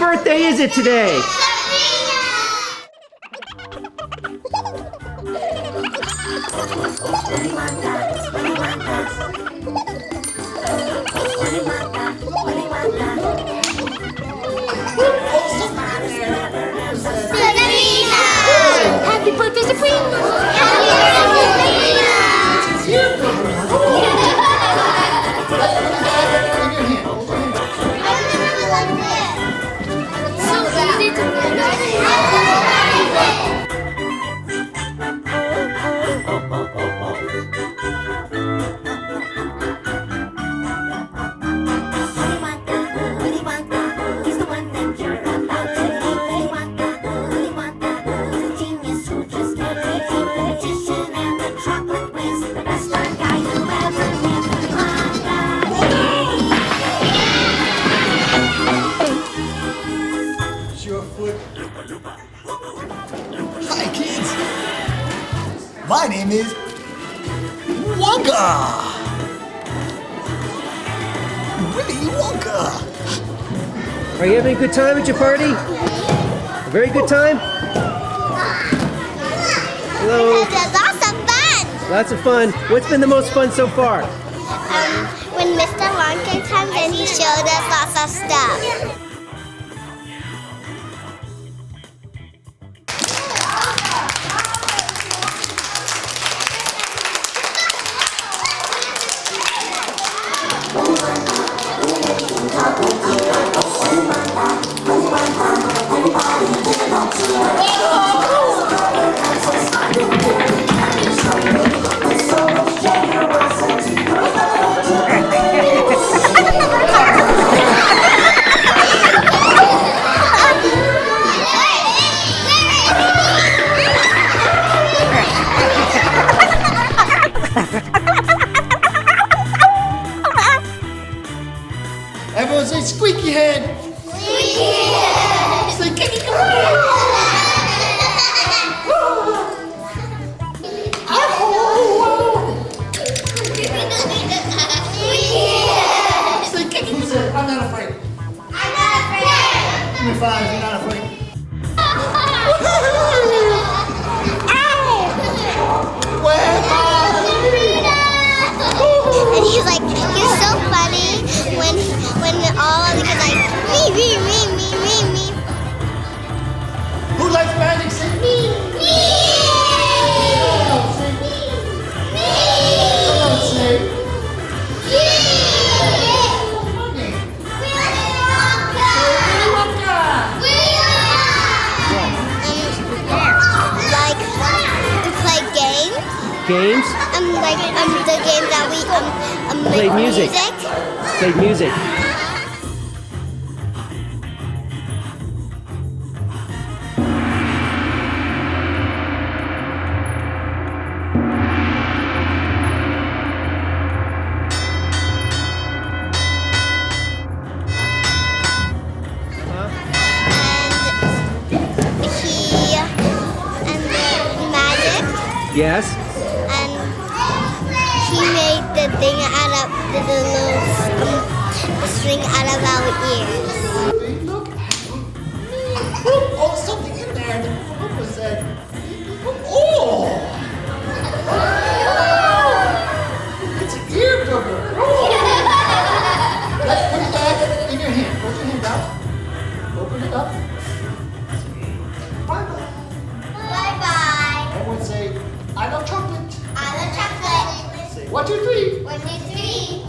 birthday is it today? Happy birthday, Sabrina! Happy birthday, Sabrina! So easy to Hi, kids. My name is Wonka. Willy Wonka. Are you having a good time at your party? A very good time? Hello. Lots of fun. Lots of fun. What's been the most fun so far? When Mr. Wonka comes and he showed us lots of stuff. Everyone say squeaky head. Squeaky head. Say kicky Say kicky. Who said I'm not afraid? I'm not afraid. Give me five. You're not afraid. And he's like, he's so funny when all of the kids like me. Who likes magic? Say me. Don't say. Like to play games. Games? Like the games that we Play make music. Play music. And Maaagic. Yes? And he made the thing out of the little string out of our ears. Look. Oh, something in there. What was that? Oh! It's an ear booger. Let's put it back in your hand. Put your hand out. Open it up. Bye-bye. Bye-bye. Everyone say, I love chocolate. I love chocolate. Say, 1, 2, 3. 1, 2, 3.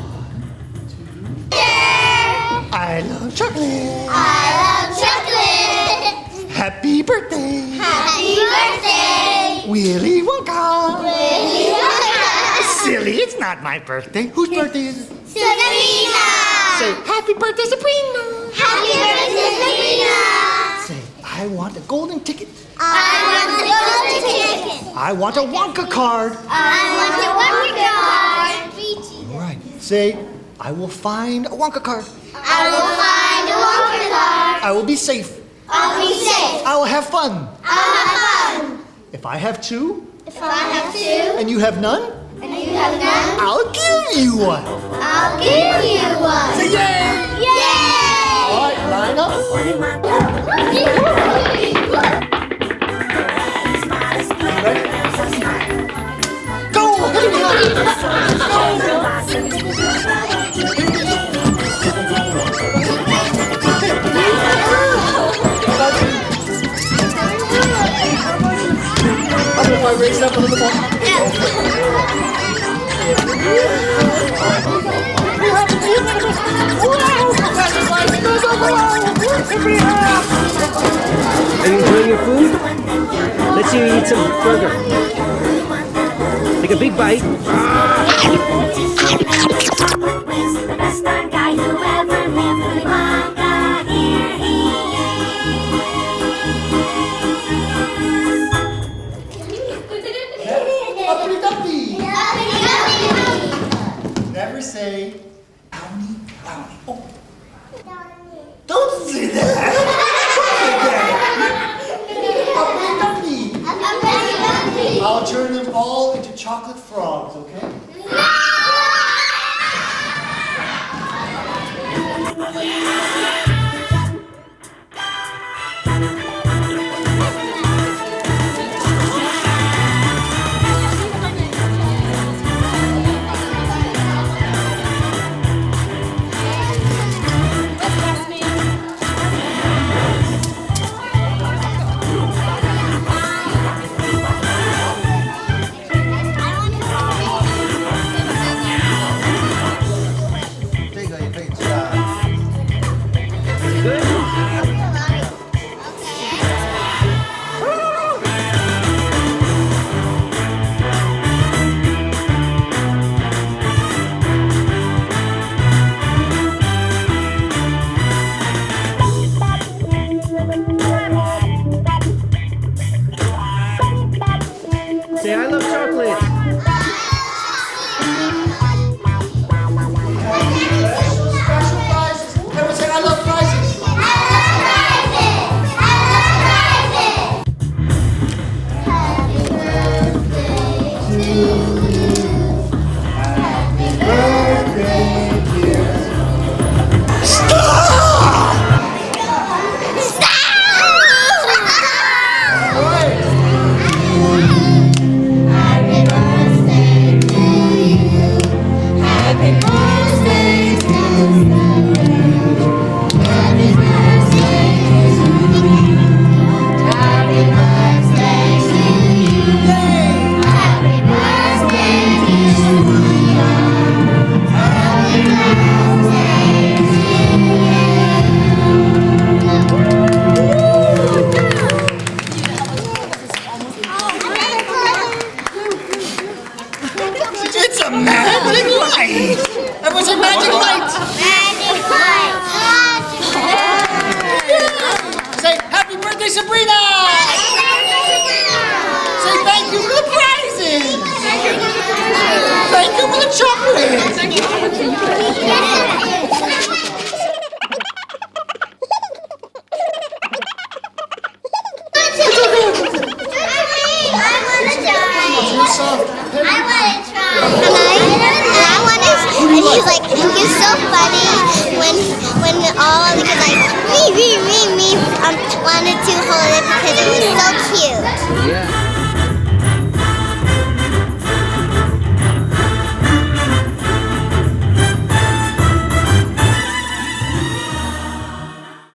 I love chocolate. I love chocolate. Happy birthday. Happy birthday. Willy Wonka. Willy Wonka. Silly, it's not my birthday. Whose birthday is it? Sabrina. Say, happy birthday, Sabrina. Happy birthday, Sabrina. Say, I want a golden ticket. I want the golden ticket. I want a Wonka card. I want the Wonka card. All right. Say, I will find a Wonka card. I will find a Wonka card. I will be safe. I'll be safe. I will have fun. I'll have fun. If I have two If I have two and you have none, and you have none, I'll give you one. I'll give you one. Say yay! Yay! All right, line up. If I raise up a little more. Are you enjoying your food? Let's see you eat some burger. Take a big bite. Uppity dumpty. Never say brownie, brownie. Oh. Don't say that. Uppity dumpty. I'll turn them all into chocolate frogs, okay? Say, I love chocolate. Special prizes. Everyone say I love prizes. It's a magic light! Everyone say magic light! Say happy birthday, Sabrina! Say thank you for the prizes! Thank you for the chocolate! He's like, he's so funny when all the kids like me wanted to hold it because it was so cute. Yeah.